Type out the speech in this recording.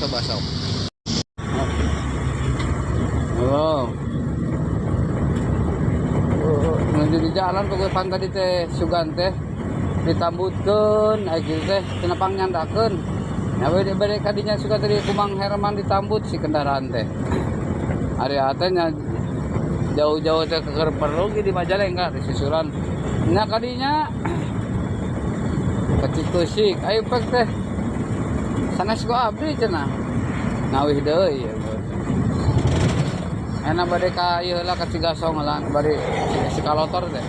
coba sok. Oh. Nanti di jalan pokoknya pantai di teh Sugan teh ditambutkeun aya kitu teh cenah nyandakeun. Nah bade kadinya suka tadi Kumang Herman ditambut si kendaraan teh. Ari atenya jauh-jauh teh keur perlu di Majalengka di Susuran. Nya kadinya kecik-kecik ayo pek teh sanes gua abdi cenah. Ngawih deui ya. Enak bade ka ieu lah ka Cigasong lah bade si kalotor teh.